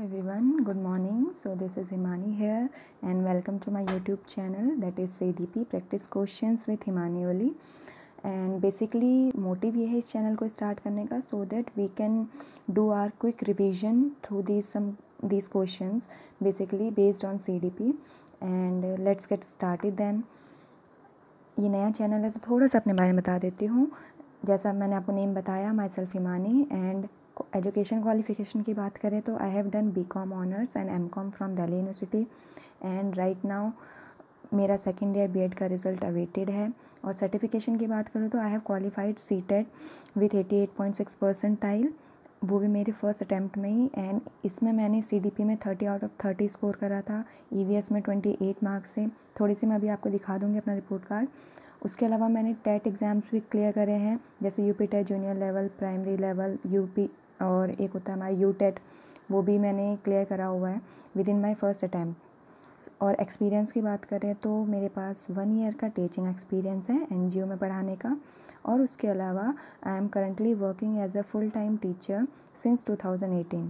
Everyone, good morning. So this is Himani here and welcome to my YouTube channel, that is CDP Practice Questions with Himani Oli. And basically motive ये है इस channel को start करने का so that we can do our quick revision through these questions basically based on CDP. And let's get started then. ये नया channel है तो थोड़ा सा अपने बारे में बता देती हूँ. जैसा मैंने आपको नेम बताया, my self Himani. And education qualification की बात करें तो I have done BCom honours and MCom from Delhi university. And right now मेरा सेकेंड ईयर B.Ed का रिज़ल्ट अवेटेड है. और सर्टिफिकेशन की बात करूँ तो I have qualified CTET with 88.6 percentile, वो भी मेरे फर्स्ट अटैम्प्ट में ही. एंड इसमें मैंने CDP में 30 आउट ऑफ 30 स्कोर करा था. EVS में 28 मार्क्स थे. थोड़ी सी मैं अभी आपको दिखा दूँगी अपना रिपोर्ट कार्ड. उसके अलावा मैंने टेट एग्ज़ाम्स भी क्लियर करे हैं, जैसे UP TET junior level, primary level, UP और एक होता है हमारा UTET, वो भी मैंने क्लियर करा हुआ है with in my first attempt. और एक्सपीरियंस की बात करें तो मेरे पास 1 ईयर का टीचिंग एक्सपीरियंस है NGO में पढ़ाने का. और उसके अलावा I am currently working as a full time teacher since 2018.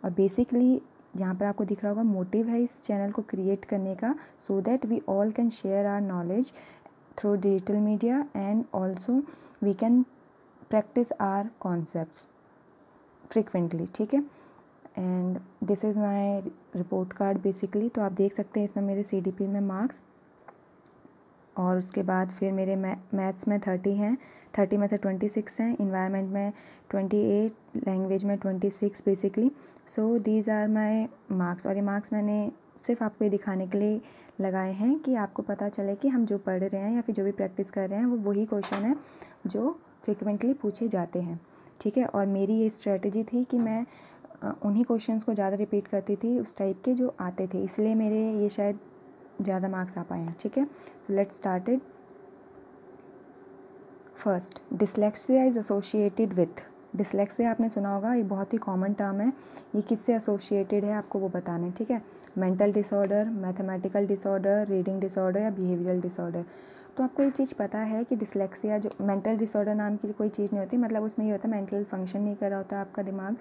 और बेसिकली यहाँ पर आपको दिख रहा होगा मोटिव है इस चैनल को क्रिएट करने का, so that we all can share our knowledge through digital media and also we can practice our concepts frequently. ठीक है. And this is my report card basically. तो आप देख सकते हैं इसमें मेरे CDP में मार्क्स, और उसके बाद फिर मेरे मैथ्स में 30 हैं, 30 में से 26 हैं, इन्वायरमेंट में 28, लैंग्वेज में 26 basically. So these are my marks. और ये मार्क्स मैंने सिर्फ आपको ये दिखाने के लिए लगाए हैं कि आपको पता चले कि हम जो पढ़ रहे हैं या फिर जो भी प्रैक्टिस कर रहे हैं वो वही क्वेश्चन है जो फ्रिक्वेंटली पूछे जाते हैं. ठीक है. और मेरी ये स्ट्रेटजी थी कि मैं उन्हीं क्वेश्चंस को ज़्यादा रिपीट करती थी उस टाइप के जो आते थे, इसलिए मेरे ये शायद ज़्यादा मार्क्स आ पाए हैं. ठीक है. So let's started. First, dyslexia is associated with. Dyslexia आपने सुना होगा, ये बहुत ही कॉमन टर्म है. ये किससे एसोसिएटेड है आपको वो बताना है. ठीक है. Mental disorder, mathematical disorder, reading disorder या बिहेवियरल डिसऑर्डर. तो आपको ये चीज़ पता है कि डिसलेक्सिया जो मेंटल डिसऑर्डर नाम की कोई चीज़ नहीं होती, मतलब उसमें ये होता है मेंटल फंक्शन नहीं कर रहा होता आपका दिमाग.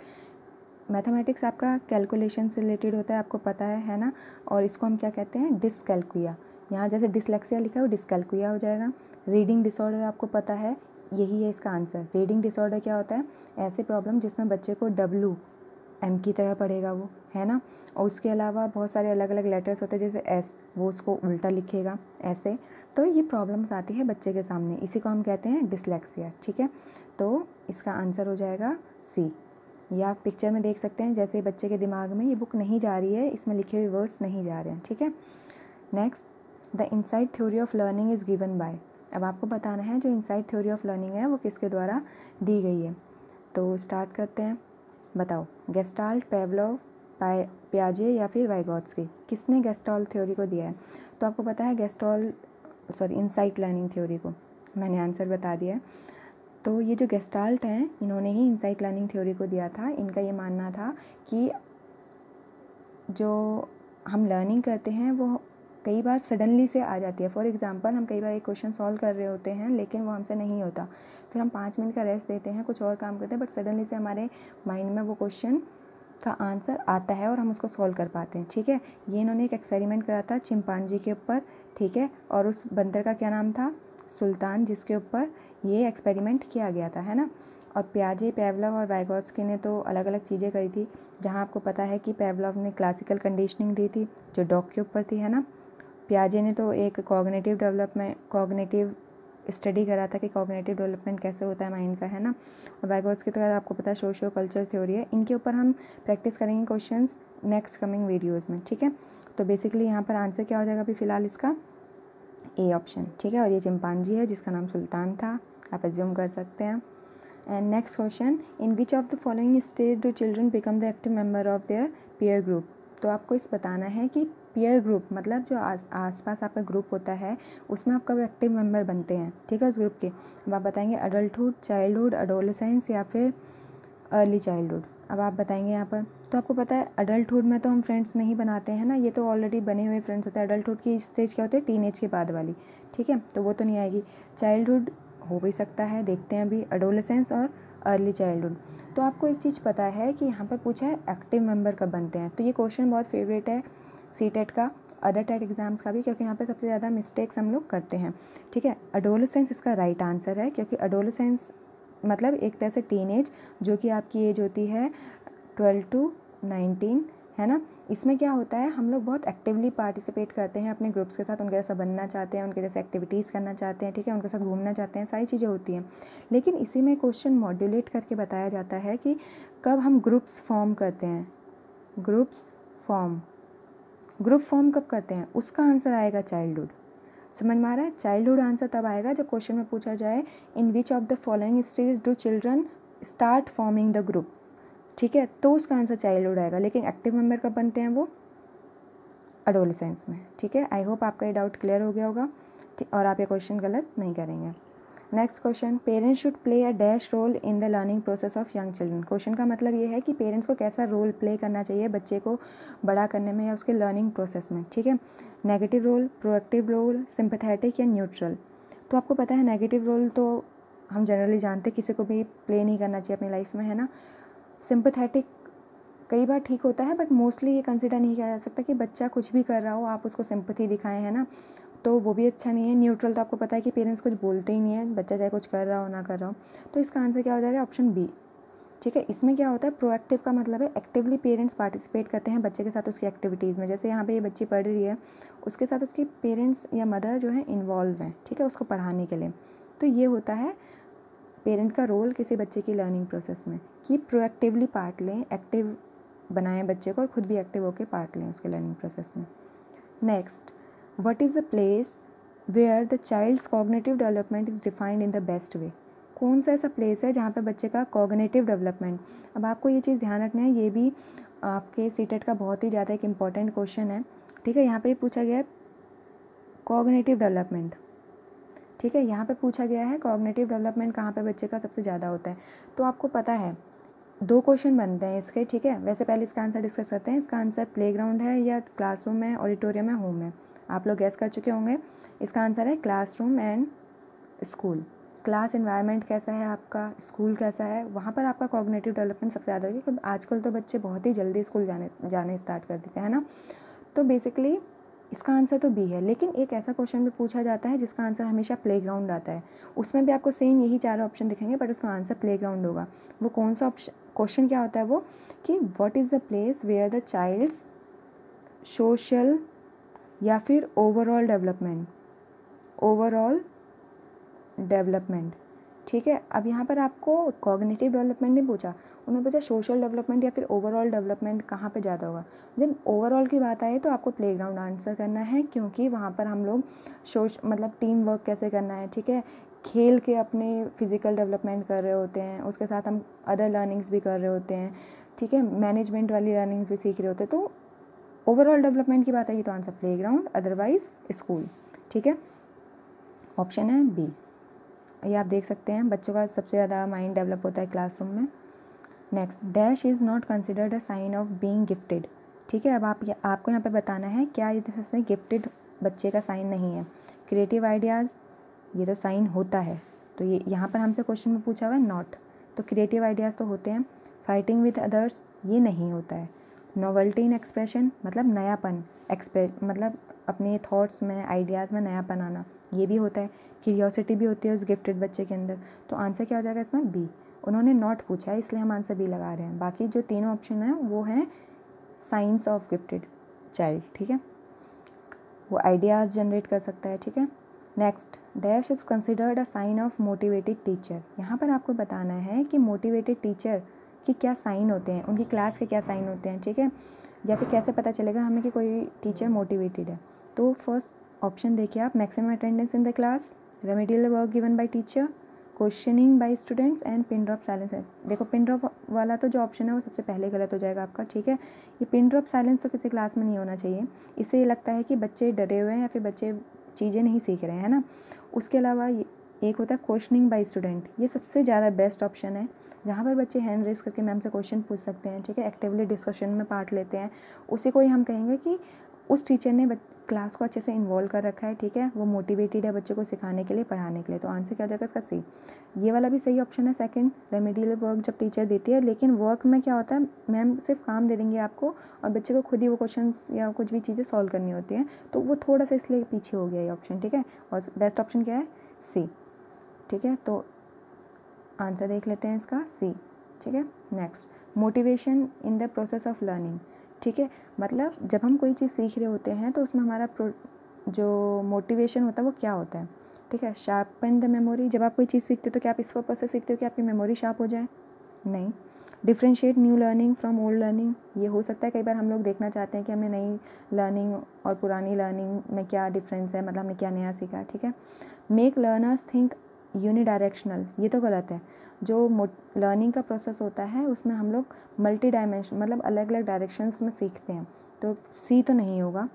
मैथमेटिक्स आपका कैलकुलेशन से रिलेटेड होता है, आपको पता है ना. और इसको हम क्या कहते हैं, डिसकैल्कुलिया. यहाँ जैसे डिसलेक्सिया लिखा है वो डिसकैल्कुलिया हो जाएगा. रीडिंग डिसऑर्डर आपको पता है, यही है इसका आंसर. रीडिंग डिसऑर्डर क्या होता है, ऐसे प्रॉब्लम जिसमें बच्चे को WM की तरह पढ़ेगा वो, है ना. और उसके अलावा बहुत सारे अलग अलग लेटर्स होते हैं, जैसे S, वो उसको उल्टा लिखेगा ऐसे. तो ये प्रॉब्लम्स आती है बच्चे के सामने, इसी को हम कहते हैं डिसलेक्सिया. ठीक है. तो इसका आंसर हो जाएगा C. या आप पिक्चर में देख सकते हैं, जैसे बच्चे के दिमाग में ये बुक नहीं जा रही है, इसमें लिखे हुए वर्ड्स नहीं जा रहे हैं. ठीक है. Next, the insight theory of learning is given by. अब आपको बताना है जो इनसाइट थ्योरी ऑफ लर्निंग है वो किसके द्वारा दी गई है. तो स्टार्ट करते हैं. बताओ, गेस्टाल्ट, पेवलोव, पियाजे या फिर वाइगोत्स्की, किसने गेस्टाल्ट थ्योरी को दिया है. तो आपको पता है इनसाइट लर्निंग थ्योरी को मैंने आंसर बता दिया है. तो ये जो गेस्टाल्ट हैं इन्होंने ही इनसाइट लर्निंग थ्योरी को दिया था. इनका ये मानना था कि जो हम लर्निंग करते हैं वो कई बार सडनली से आ जाती है. फॉर एग्जांपल, हम कई बार एक क्वेश्चन सॉल्व कर रहे होते हैं लेकिन वो हमसे नहीं होता, फिर हम 5 मिनट का रेस्ट देते हैं, कुछ और काम करते हैं, बट सडनली से हमारे माइंड में वो क्वेश्चन का आंसर आता है और हम उसको सॉल्व कर पाते हैं. ठीक है. ये इन्होंने एक एक्सपेरिमेंट करा था चिंपांजी के ऊपर. ठीक है. और उस बंदर का क्या नाम था, सुल्तान, जिसके ऊपर ये एक्सपेरिमेंट किया गया था, है ना. और पियाजे, पेवलोव और वाइगोत्स्की ने तो अलग अलग चीज़ें करी थी. जहाँ आपको पता है कि पेवलोव ने क्लासिकल कंडीशनिंग दी थी जो डॉग के ऊपर थी, है ना. पियाजे ने तो एक कॉग्निटिव स्टडी करा था कि कॉग्निटिव डेवलपमेंट कैसे होता है माइंड का, है ना. और वाइगोत्स्की तो आपको पता है सोशियो कल्चर थ्योरी है. इनके ऊपर हम प्रैक्टिस करेंगे क्वेश्चंस नेक्स्ट कमिंग वीडियोज़ में. ठीक है. तो बेसिकली यहाँ पर आंसर क्या हो जाएगा अभी फ़िलहाल इसका A ऑप्शन. ठीक है. और ये चिंपांजी है जिसका नाम सुल्तान था, आप एज्यूम कर सकते हैं. And next question, in which of the following stage do children become the active member of their peer group. तो आपको इस बताना है कि पीयर ग्रुप मतलब जो आसपास आपका ग्रुप होता है उसमें आप कब एक्टिव मेंबर बनते हैं. ठीक है. उस ग्रुप के अब आप बताएंगे अडल्टहुड, चाइल्डहुड, एडोलेसेंस या फिर अर्ली चाइल्डहुड. अब आप बताएंगे यहाँ पर. तो आपको पता है अडल्टहुड में तो हम फ्रेंड्स नहीं बनाते हैं ना, ये तो ऑलरेडी बने हुए फ्रेंड्स होते हैं. अडल्टहुड की स्टेज क्या होती है, टीनेज के बाद वाली. ठीक है. तो वो तो नहीं आएगी. चाइल्डहुड हो भी सकता है, देखते हैं अभी. एडोलेसेंस और अर्ली चाइल्डहुड। तो आपको एक चीज़ पता है कि यहाँ पर पूछा है एक्टिव मेंबर कब बनते हैं, तो ये क्वेश्चन बहुत फेवरेट है सीटेट का, अदर टेट एग्जाम्स का भी, क्योंकि यहाँ पे सबसे ज़्यादा मिस्टेक्स हम लोग करते हैं। ठीक है, एडोलेसेंस इसका राइट आंसर है, क्योंकि एडोलेसेंस मतलब एक तरह से टीनेज, जो कि आपकी एज होती है 12 to 19, है ना। इसमें क्या होता है, हम लोग बहुत एक्टिवली पार्टिसिपेट करते हैं अपने ग्रुप्स के साथ, उनके जैसा बनना चाहते हैं, उनके जैसे एक्टिविटीज़ करना चाहते हैं, ठीक है, उनके साथ घूमना चाहते हैं, सारी चीज़ें होती हैं। लेकिन इसी में क्वेश्चन मॉड्यूलेट करके बताया जाता है कि कब हम ग्रुप्स फॉर्म करते हैं, ग्रुप फॉर्म कब करते हैं, उसका आंसर आएगा चाइल्डहुड। समझ में आ रहा है, चाइल्डहुड आंसर तब आएगा जब क्वेश्चन में पूछा जाए in which of the following stage do children start forming the group, ठीक है, तो उसका आंसर चाइल्डहुड आएगा। लेकिन एक्टिव मेंबर कब बनते हैं, वो एडोलेसेंस में। ठीक है, आई होप आपका ये डाउट क्लियर हो गया होगा और आप ये क्वेश्चन गलत नहीं करेंगे। Next question, parents should play a dash role in the learning process of young children. Question का मतलब ये है कि पेरेंट्स को कैसा रोल प्ले करना चाहिए बच्चे को बड़ा करने में या उसके लर्निंग प्रोसेस में। ठीक है, negative role, proactive role, sympathetic या न्यूट्रल। तो आपको पता है नेगेटिव रोल तो हम जनरली जानते किसी को भी प्ले नहीं करना चाहिए अपनी लाइफ में, है ना। सिंपैथेटिक कई बार ठीक होता है, बट मोस्टली ये कंसिडर नहीं किया जा सकता कि बच्चा कुछ भी कर रहा हो आप उसको सिंपैथी दिखाएं, है ना, तो वो भी अच्छा नहीं है। न्यूट्रल तो आपको पता है कि पेरेंट्स कुछ बोलते ही नहीं है, बच्चा चाहे कुछ कर रहा हो ना कर रहा हो। तो इसका आंसर क्या हो जाएगा, ऑप्शन बी। ठीक है, इसमें क्या होता है, प्रोएक्टिव का मतलब है एक्टिवली पेरेंट्स पार्टिसिपेट करते हैं बच्चे के साथ उसकी एक्टिविटीज़ में। जैसे यहाँ पे ये बच्ची पढ़ रही है, उसके साथ उसकी पेरेंट्स या मदर जो है इन्वॉल्व हैं, ठीक है, उसको पढ़ाने के लिए। तो ये होता है पेरेंट का रोल किसी बच्चे की लर्निंग प्रोसेस में, कि प्रोएक्टिवली पार्ट लें, एक्टिव बनाएं बच्चे को और ख़ुद भी एक्टिव होकर पार्ट लें उसके लर्निंग प्रोसेस में। Next, what is the place where the child's cognitive development is defined in the best way. कौन सा ऐसा प्लेस है जहाँ पे बच्चे का कॉग्निटिव डेवलपमेंट, अब आपको ये चीज़ ध्यान रखना है, ये भी आपके सीटेट का बहुत ही ज़्यादा एक इम्पॉर्टेंट क्वेश्चन है। ठीक है, यहाँ पे पूछा गया है कॉग्निटिव डेवलपमेंट। ठीक है, यहाँ पे पूछा गया है कॉग्निटिव डेवलपमेंट कहाँ पे बच्चे का सबसे ज़्यादा होता है। तो आपको पता है 2 क्वेश्चन बनते हैं इसके। ठीक है, वैसे पहले इसका आंसर डिस्कस करते हैं। इसका आंसर प्लेग्राउंड है या क्लासरूम है, ऑडिटोरियम है, होम है। आप लोग गैस कर चुके होंगे। इसका आंसर है classroom and school. Class environment कैसा है आपका, स्कूल कैसा है, वहाँ पर आपका कॉग्निटिव डेवलपमेंट सबसे ज़्यादा होगी, क्योंकि आजकल तो बच्चे बहुत ही जल्दी स्कूल जाने स्टार्ट कर देते हैं ना। तो बेसिकली इसका आंसर तो बी है। लेकिन एक ऐसा क्वेश्चन भी पूछा जाता है जिसका आंसर हमेशा प्लेग्राउंड आता है, उसमें भी आपको सेम यही 4 ऑप्शन दिखेंगे, बट उसका आंसर प्लेग्राउंड होगा। वो कौन सा ऑप्शन, क्वेश्चन क्या होता है वो, कि what is the place where the child's social या फिर ओवरऑल डेवलपमेंट। ठीक है, अब यहाँ पर आपको कॉग्निटिव डेवलपमेंट नहीं पूछा, उन्होंने पूछा सोशल डेवलपमेंट या फिर ओवरऑल डेवलपमेंट कहाँ पे ज़्यादा होगा। जब ओवरऑल की बात आए तो आपको प्लेग्राउंड आंसर करना है, क्योंकि वहाँ पर हम लोग मतलब टीम वर्क कैसे करना है, ठीक है, खेल के अपने फिज़िकल डेवलपमेंट कर रहे होते हैं, उसके साथ हम अदर लर्निंग्स भी कर रहे होते हैं, ठीक है, मैनेजमेंट वाली लर्निंग्स भी सीख रहे होते हैं। तो ओवरऑल डेवलपमेंट की बात आएगी तो आंसर प्लेग्राउंड, अदरवाइज स्कूल। ठीक है, ऑप्शन है बी। ये आप देख सकते हैं बच्चों का सबसे ज़्यादा माइंड डेवलप होता है क्लासरूम में। Next, dash is not considered a sign of being gifted. ठीक है, अब आपको यहाँ पे बताना है क्या जैसे गिफ्टेड बच्चे का साइन नहीं है। क्रिएटिव आइडियाज़, ये तो साइन होता है, तो ये यहाँ पर हमसे क्वेश्चन में पूछा हुआ है नॉट, तो क्रिएटिव आइडियाज़ तो होते हैं। फाइटिंग विद अदर्स, ये नहीं होता है। नोवेल्टी इन एक्सप्रेशन, मतलब नयापन, मतलब अपने थॉट्स में, आइडियाज़ में नयापन आना, ये भी होता है। क्यूरियोसिटी भी होती है उस गिफ्टेड बच्चे के अंदर। तो आंसर क्या हो जाएगा इसमें, बी। उन्होंने नॉट पूछा है इसलिए हम आंसर बी लगा रहे हैं। बाकी जो तीनों ऑप्शन हैं वो हैं साइंस ऑफ गिफ्टेड चाइल्ड। ठीक है, वो आइडियाज़ जनरेट कर सकता है। ठीक है, next, dash is considered a sign of motivated teacher. यहाँ पर आपको बताना है कि मोटिवेटेड टीचर कि क्या साइन होते हैं, उनकी क्लास के क्या साइन होते हैं। ठीक है, या फिर कैसे पता चलेगा हमें कि कोई टीचर मोटिवेटेड है। तो फर्स्ट ऑप्शन देखिए आप, maximum attendance in the class, remedial work given by teacher, questioning by students and pin drop silence है। देखो पिन ड्रॉप वाला तो जो ऑप्शन है वो सबसे पहले गलत हो जाएगा आपका। ठीक है, ये पिन ड्रॉप साइलेंस तो किसी क्लास में नहीं होना चाहिए, इससे ये लगता है कि बच्चे डरे हुए हैं या फिर बच्चे चीज़ें नहीं सीख रहे हैं, है ना। उसके अलावा एक होता है क्वेश्चनिंग बाय स्टूडेंट, ये सबसे ज़्यादा बेस्ट ऑप्शन है, जहाँ पर बच्चे हैंड रेस करके मैम से क्वेश्चन पूछ सकते हैं। ठीक है, एक्टिवली डिस्कशन में पार्ट लेते हैं, उसी को ही हम कहेंगे कि उस टीचर ने क्लास को अच्छे से इन्वॉल्व कर रखा है, ठीक है, वो मोटिवेटेड है बच्चे को सिखाने के लिए, पढ़ाने के लिए। तो आंसर क्या हो जाएगा इसका? सी। ये वाला भी सही ऑप्शन है सेकंड, रेमेडियल वर्क जब टीचर देती है, लेकिन वर्क में क्या होता है, मैम सिर्फ काम दे देंगे आपको और बच्चे को खुद ही वो क्वेश्चंस या कुछ भी चीज़ें सॉल्व करनी होती हैं, तो वो थोड़ा सा इसलिए पीछे हो गया ये ऑप्शन, ठीक है। और बेस्ट ऑप्शन क्या है? सी, ठीक है। तो आंसर देख लेते हैं इसका, सी, ठीक है। Next, motivation in the process of learning, ठीक है। मतलब जब हम कोई चीज़ सीख रहे होते हैं तो उसमें हमारा जो मोटिवेशन होता है वो क्या होता है, ठीक है। शार्पन द मेमोरी, जब आप कोई चीज़ सीखते हो तो क्या आप इस पर्पस से सीखते हो कि आपकी मेमोरी शार्प हो जाए? नहीं। Differentiate new learning from old learning, ये हो सकता है कई बार हम लोग देखना चाहते हैं कि हमें नई लर्निंग और पुरानी लर्निंग में क्या डिफरेंस है, मतलब हमने क्या नया सीखा, ठीक है। मेक लर्नर्स थिंक यूनिडायरेक्शनल, ये तो गलत है। जो लर्निंग का प्रोसेस होता है उसमें हम लोग मल्टी डायमेंशन मतलब अलग अलग डायरेक्शंस में सीखते हैं, तो सी तो नहीं होगा।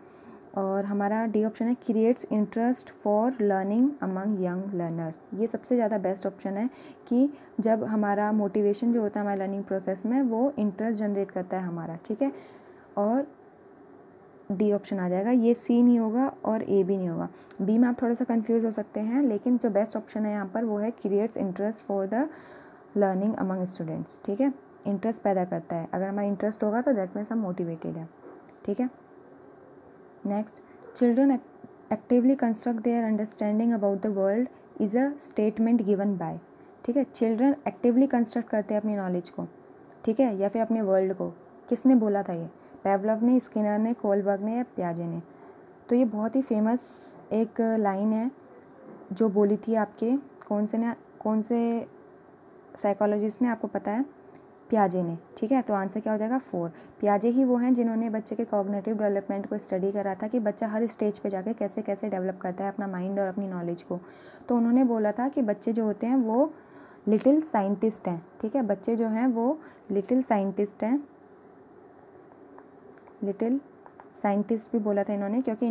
और हमारा डी ऑप्शन है, creates interest for learning among young learners, ये सबसे ज़्यादा बेस्ट ऑप्शन है कि जब हमारा मोटिवेशन जो होता है हमारे लर्निंग प्रोसेस में वो इंटरेस्ट जनरेट करता है हमारा, ठीक है। और डी ऑप्शन आ जाएगा, ये सी नहीं होगा और ए भी नहीं होगा। बी में आप थोड़ा सा कंफ्यूज हो सकते हैं, लेकिन जो बेस्ट ऑप्शन है यहाँ पर वो है creates interest for the learning among students, ठीक है। इंटरेस्ट पैदा करता है, अगर हमारा इंटरेस्ट होगा तो दैट मीन्स हम मोटिवेटेड है, ठीक है। Next, children actively construct their understanding about the world is a statement given by, ठीक है। चिल्ड्रन एक्टिवली कंस्ट्रक्ट करते हैं अपनी नॉलेज को, ठीक है, या फिर अपने वर्ल्ड को, किसने बोला था ये? पेवलव ने, स्किनर ने, कोलबर्ग ने या पियाजे ने? तो ये बहुत ही फेमस एक लाइन है जो बोली थी आपके कौन से साइकोलॉजिस्ट ने, आपको पता है? पियाजे ने, ठीक है। तो आंसर क्या हो जाएगा? 4। पियाजे ही वो हैं जिन्होंने बच्चे के कॉग्निटिव डेवलपमेंट को स्टडी करा था कि बच्चा हर स्टेज पे जाके कैसे कैसे डेवलप करता है अपना माइंड और अपनी नॉलेज को। तो उन्होंने बोला था कि बच्चे जो होते हैं वो लिटिल साइंटिस्ट हैं, ठीक है। बच्चे जो हैं वो लिटिल साइंटिस्ट हैं, लिटिल साइंटिस्ट भी बोला था इन्होंने, क्योंकि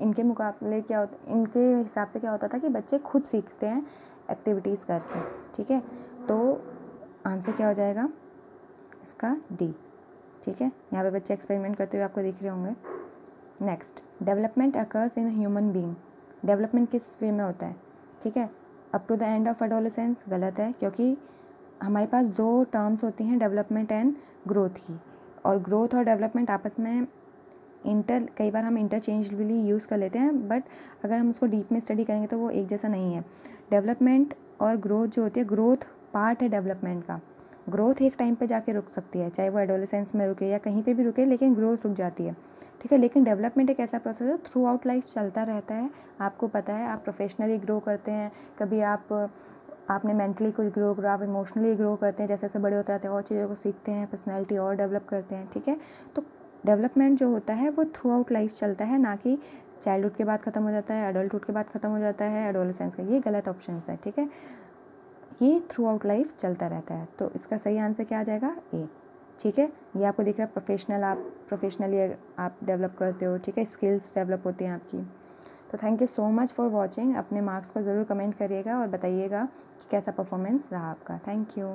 इनके मुकाबले क्या होता, इनके हिसाब से क्या होता था कि बच्चे खुद सीखते हैं एक्टिविटीज़ करके, ठीक है। तो आंसर क्या हो जाएगा इसका? डी, ठीक है। यहाँ पे बच्चे एक्सपेरिमेंट करते हुए आपको दिख रहे होंगे। Next, development occurs in human being, development किस वे में होता है, ठीक है। Up to the end of adolescence, गलत है, क्योंकि हमारे पास 2 टर्म्स होती हैं, डेवलपमेंट एंड ग्रोथ की, और ग्रोथ और डेवलपमेंट आपस में कई बार हम इंटरचेंजबली यूज़ कर लेते हैं, बट अगर हम उसको डीप में स्टडी करेंगे तो वो एक जैसा नहीं है। डेवलपमेंट और ग्रोथ जो होती है, ग्रोथ पार्ट है डेवलपमेंट का। ग्रोथ एक टाइम पे जाके रुक सकती है, चाहे वो एडोलेसेंस में रुके या कहीं पे भी रुके, लेकिन ग्रोथ रुक जाती है, ठीक है। लेकिन डेवलपमेंट एक ऐसा प्रोसेस है थ्रू आउट लाइफ चलता रहता है। आपको पता है, आप प्रोफेशनली ग्रो करते हैं, कभी आपने मेंटली कुछ ग्रो करा, आप इमोशनली ग्रो करते हैं, जैसे जैसे बड़े होते रहते हैं और चीज़ों को सीखते हैं, पर्सनैलिटी और डेवलप करते हैं, ठीक है। तो डेवलपमेंट जो होता है वो थ्रू आउट लाइफ चलता है, ना कि चाइल्डहुड के बाद ख़त्म हो जाता है, एडल्टहुड के बाद ख़त्म हो जाता है, एडोलेसेंस का। ये गलत ऑप्शन है, ठीक है। ये थ्रू आउट लाइफ चलता रहता है। तो इसका सही आंसर क्या आ जाएगा? ए, ठीक है। ये आपको दिख रहा है प्रोफेशनली आप डेवलप करते हो, ठीक है, स्किल्स डेवलप होती हैं आपकी। तो thank you so much for watching. अपने मार्क्स को ज़रूर कमेंट करिएगा और बताइएगा कि कैसा परफॉर्मेंस रहा आपका। Thank you.